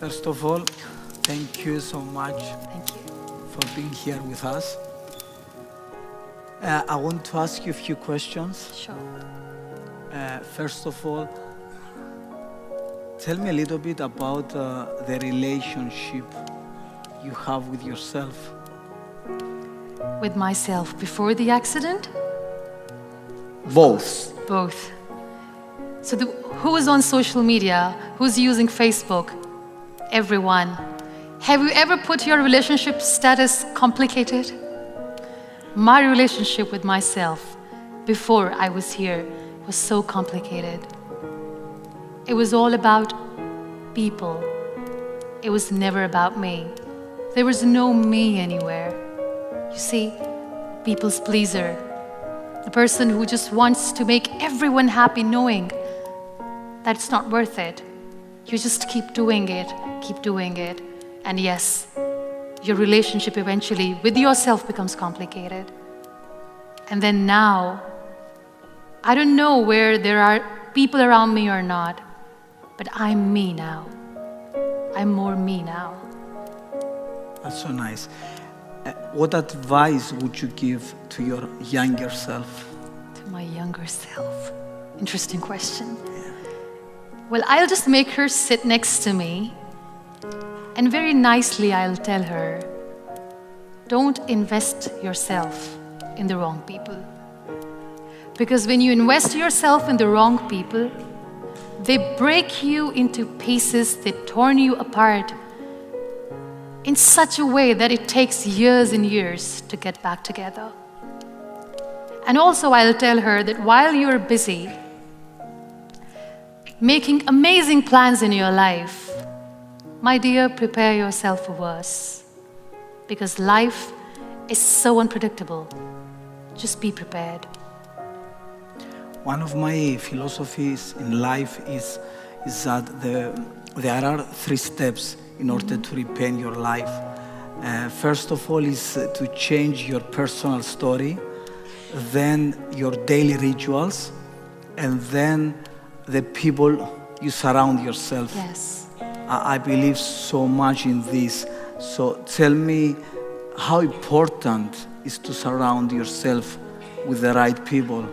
First of all, thank you so much Thank you. for being here with us. I want to ask you a few questions. Sure. First of all, tell me a little bit about the relationship you have with yourself. With myself before the accident? Both. Both. So who is on social media? Who's using Facebook? Everyone. Have you ever put your relationship status complicated? My relationship with myself before I was here was so complicated. It was all about people. It was never about me. There was no me anywhere. You see, people's pleaser. The person who just wants to make everyone happy knowing that it's not worth it. You just keep doing it. And yes, your relationship eventually with yourself becomes complicated. And then now, I don't know where there are people around me or not, but I'm me now. I'm more me now. That's so nice. What advice would you give to your younger self? To my younger self. Interesting question. Well, I'll just make her sit next to me, and very nicely I'll tell her, don't invest yourself in the wrong people. Because when you invest yourself in the wrong people, they break you into pieces, they torn you apart in such a way that it takes years and years to get back together. And also I'll tell her that while you're busy making amazing plans in your life, my dear, prepare yourself for worse. Because life is so unpredictable. Just be prepared. One of my philosophies in life is that there are 3 steps in order to repaint your life. First of all is to change your personal story, then your daily rituals, and then the people you surround yourself. Yes. I believe so much in this. So tell me how important is to surround yourself with the right people.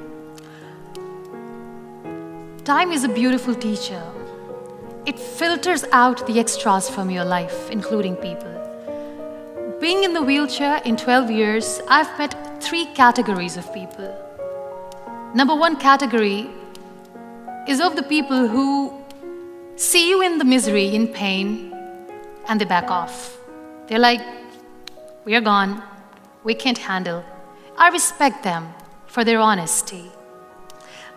Time is a beautiful teacher. It filters out the extras from your life, including people. Being in the wheelchair in 12 years, I've met 3 categories of people. Number 1 category is of the people who see you in the misery, in pain, and they back off. They're like, we are gone, we can't handle. I respect them for their honesty.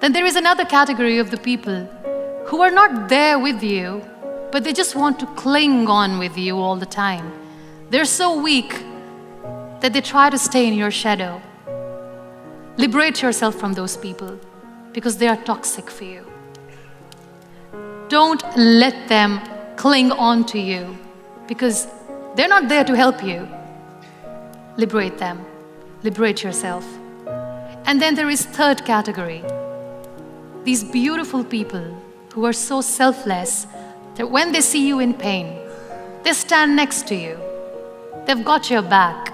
Then there is another category of the people who are not there with you, but they just want to cling on with you all the time. They're so weak that they try to stay in your shadow. Liberate yourself from those people because they are toxic for you. Don't let them cling on to you because they're not there to help you. Liberate them. Liberate yourself. And then there is 3rd category. These beautiful people who are so selfless that when they see you in pain, they stand next to you. They've got your back.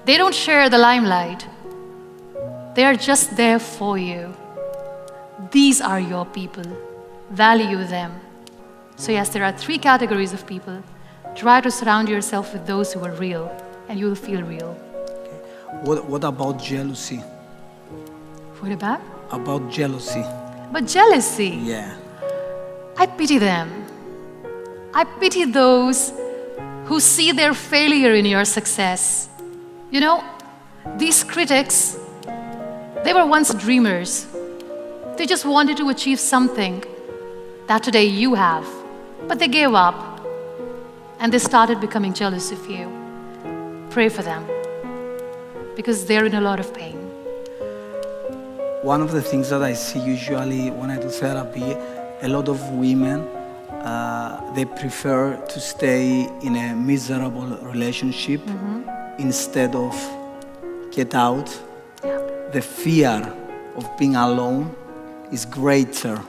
They don't share the limelight. They are just there for you. These are your people. Value them. So yes, there are 3 categories of people. Try to surround yourself with those who are real, and you will feel real. What about jealousy? What about? About jealousy. But jealousy. Yeah. I pity them. I pity those who see their failure in your success. You know, these critics, they were once dreamers. They just wanted to achieve something that today you have, but they gave up and they started becoming jealous of you. Pray for them because they're in a lot of pain. One of the things that I see usually when I do therapy, a lot of women, they prefer to stay in a miserable relationship instead of get out. Yeah. The fear of being alone is greater.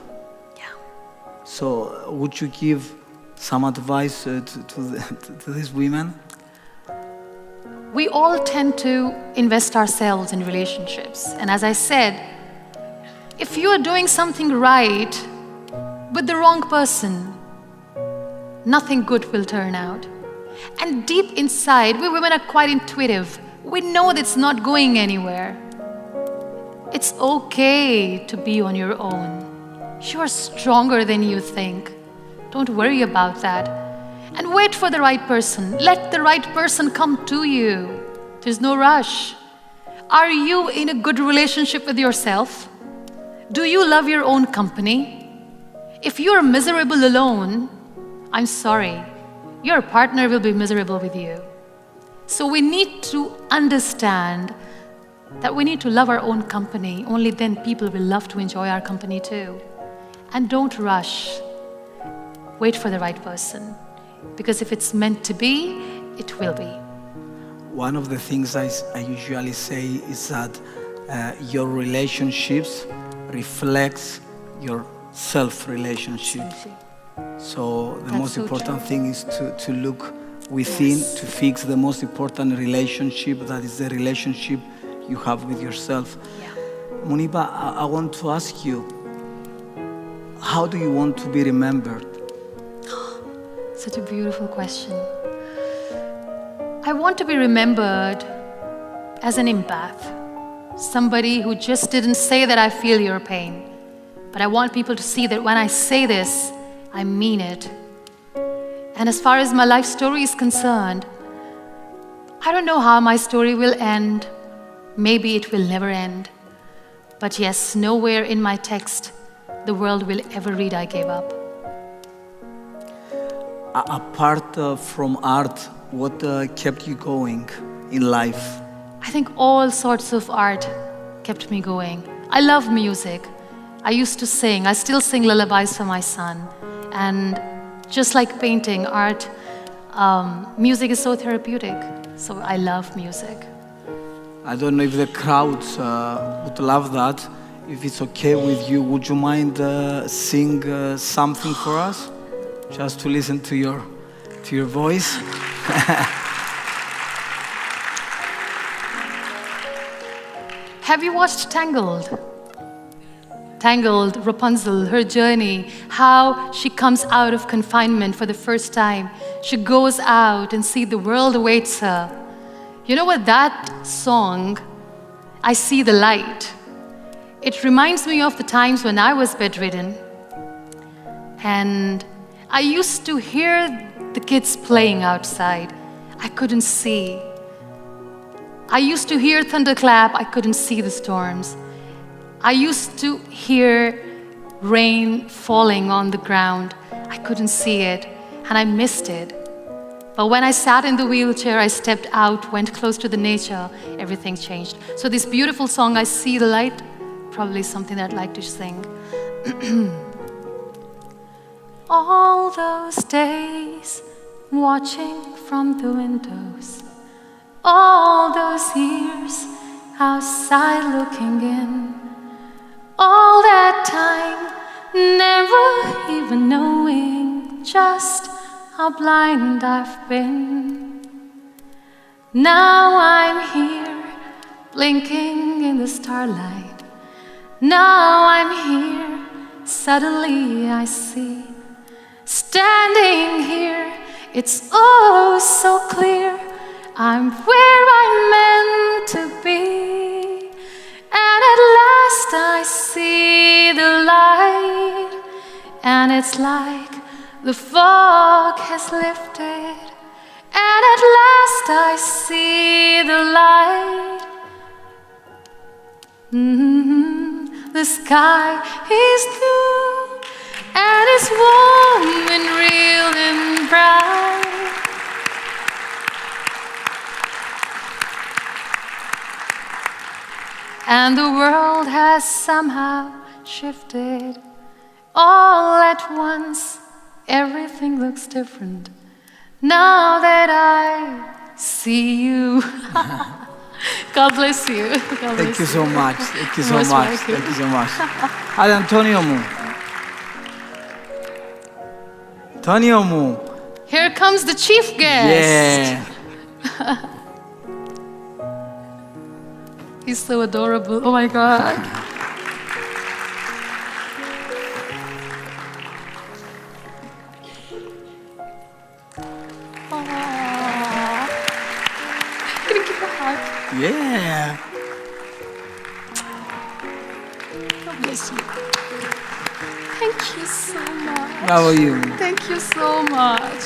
Yeah. So would you give some advice to these women? We all tend to invest ourselves in relationships. And as I said, if you are doing something right with the wrong person, nothing good will turn out. And deep inside, we women are quite intuitive. We know that it's not going anywhere. It's okay to be on your own. You are stronger than you think. Don't worry about that. And wait for the right person. Let the right person come to you. There's no rush. Are you in a good relationship with yourself? Do you love your own company? If you're miserable alone, I'm sorry, your partner will be miserable with you. So we need to understand that we need to love our own company. Only then people will love to enjoy our company too. And don't rush. Wait for the right person. Because if it's meant to be, it will be. One of the things I usually say is that your relationships reflects your self-relationship. Absolutely. So the That's most so important true. thing is to look within, Yes. to fix the most important relationship, that is the relationship you have with yourself. Yeah. Muniba, I want to ask you, how do you want to be remembered? Such a beautiful question. I want to be remembered as an empath, somebody who just didn't say that I feel your pain, but I want people to see that when I say this, I mean it. And as far as my life story is concerned, I don't know how my story will end. Maybe it will never end. But yes, nowhere in my text the world will ever read I gave up. Apart from art, what kept you going in life? I think all sorts of art kept me going. I love music. I used to sing. I still sing lullabies for my son. And just like painting, art, music is so therapeutic. So I love music. I don't know if the crowds would love that. If it's okay with you, would you mind sing something for us? Just to listen to your voice. Have you watched Tangled? Tangled, Rapunzel, her journey, how she comes out of confinement for the first time. She goes out and sees the world awaits her. You know what, that song, I See the Light, it reminds me of the times when I was bedridden. And I used to hear the kids playing outside. I couldn't see. I used to hear thunderclap. I couldn't see the storms. I used to hear rain falling on the ground. I couldn't see it, and I missed it. But when I sat in the wheelchair, I stepped out, went close to the nature, everything changed. So this beautiful song, I See the Light, probably something that I'd like to sing. All those days, watching from the windows, all those years, outside looking in, all that time, never even knowing just how blind I've been. Now I'm here, blinking in the starlight. Now I'm here, suddenly I see. Standing here, it's oh so clear, I'm where I'm meant to be. And at last I see the light, and it's like the fog has lifted. And at last I see the light. The sky is blue, and it's warm and real and bright. And the world has somehow shifted. All at once, everything looks different. Now that I see you. God bless you. God Thank bless you so much. Thank you so Most much. welcome. Thank you so much. Ad Antonio μου. Toniomu. Here comes the chief guest. Yeah. He's so adorable. Oh my God. Aww. Can you give a hug? Yeah. God bless you. Thank you so much. How are you? Thank you so much.